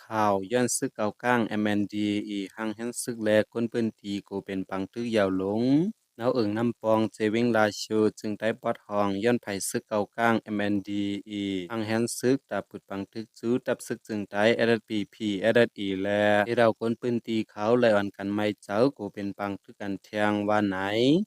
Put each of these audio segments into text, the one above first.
ข่าวย้อนซึกเกากลาง MND อีหังแฮนซึกแลคนเปิ้นตีกูเป็นปังตึกยาวหลงเนาเอิงน้ำปองเจวิงลาชูจึงได้ปอดห้องย้อนไผซึกเกากลาง MND อีหังแฮนซึกตาปุดปังตึกจูตับซึกจึงได้ LPP LE แลที่เราคนเปิ้นตีเขาไลออนกันไม่เจ้ากูเป็นปังตึกกันเทียงว่าไหน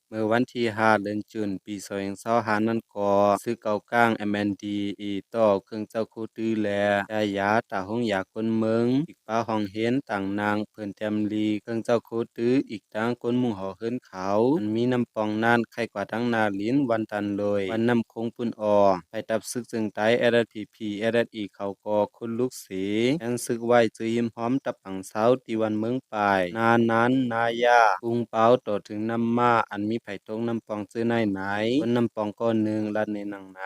เมื่อวันที่5เดือนจุนปี2025นั่นก็ซึกเกากลาง MND อีต่อเครื่องเจ้าคูตื้อแลยายาตาห้องยาคนเมืองอีกป้าห้องเห็นต่างนางเพิ่นแจมลีเครื่องเจ้าคูตื้ออีกตั้งคนหมู่หอเฮิรนเขามันมีน้ำปองนานใครกว่าทั้งนาลิ้นวันตันเลยวันน้ำคงปุ่นออไปตับซึกจึงไต LPP LE เขาก็คุณลูกสีแอนซึกไว้จือยิ้มหอมตับปังเช้าตีวันเมืองปลายนานั้นนายาปุงเปาต่อถึงน้ำมาอันมีไผ่ตรงน้ำปองจื้อไหนคนน้ำปองก้อนหนึ่งลัดในหนังไหน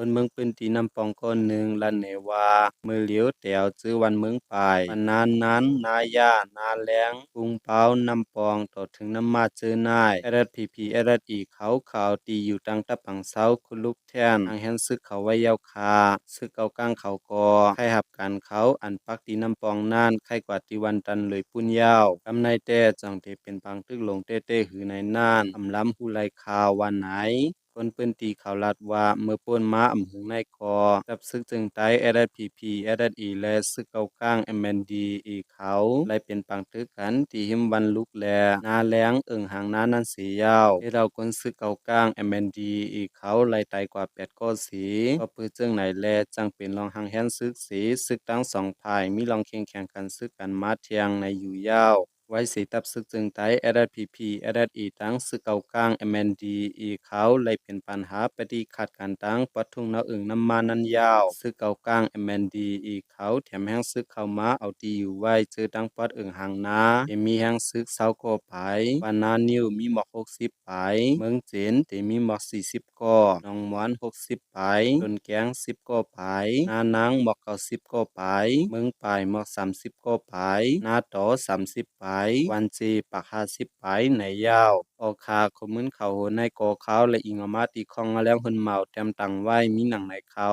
คนเมืองปืนตีน้ำปองก้อนหนึ่งลันเนว่ามือเหลียวแถวจื้อวันเมืองปลายวันนั้นนั้นนายานาแรงปุงเปาน้ำปองต่อถึงน้ำมาจื้อนายLPP LEเขาข่าวตีอยู่ตังตะปังเซาคุณลูกแทนทางแฮนซึกเขาไว้ยาวคาซึกเกากลางเขากอใครหับกันเขาอันปักตีน้ำปองนั่นใครกว่าตีวันตันเลยปุ่นยาวกำในแต่จังเทเป็นปังตึกลงเต้เต้หือในน่านอำล้ำหูไลข่าววันไหน คนปืนตีข่าวลัดว่าเมื่อป่นมาอำหึงในคอจับซึกจึงไต้ LPP LE และซึกเกากลาง MND อีเขาไล่เป็นปังตึกกันที่หิมวันลุกแลนาแรงเอิงหางนานั้นสียาวที่เราคนซึกเกากลาง MND อีเขาไล่ไตกว่า8ก้อสีก็ปือเจิงไหนแลจังเป็นรองหางแฮนซึกสีซึกทั้งสองฝ่ายมีรองเคียงแข่งกันซึกกันมาเทียงในอยู่ยาวไว้สีตับซึกจึงไต้ LPP LE ตั้งซึกเกากลาง MND อีเขาไล่เป็นปัญหาปฏิขัดกันตั้งปัทุงนาอึ่งน้ำมานันยาวซึกเกากลาง MND อีเขาแถมแห้งซึกเข้ามาเอาตีอยู่ไว้เจอตั้งปัดอึ่งหางนาเตมีแห้งซึกเศร้าก่อไปปานานิวมีหมอก60ไปเมืองเจนเตมีหมอก40ก่อหนองมวน60ไปดนแกง10ก่อไปนานังหมอก90ก่อไปเมืองปลายหมอก30ก่อไปนาโต30ไปวันเจปัก50ไปไหนยาวออกคาคมืนเขาโหในกอเขาและอิงออกมาตีคองมาแล้วเพิ่นเมาแต้มตังไว้มีหนังไหนเขา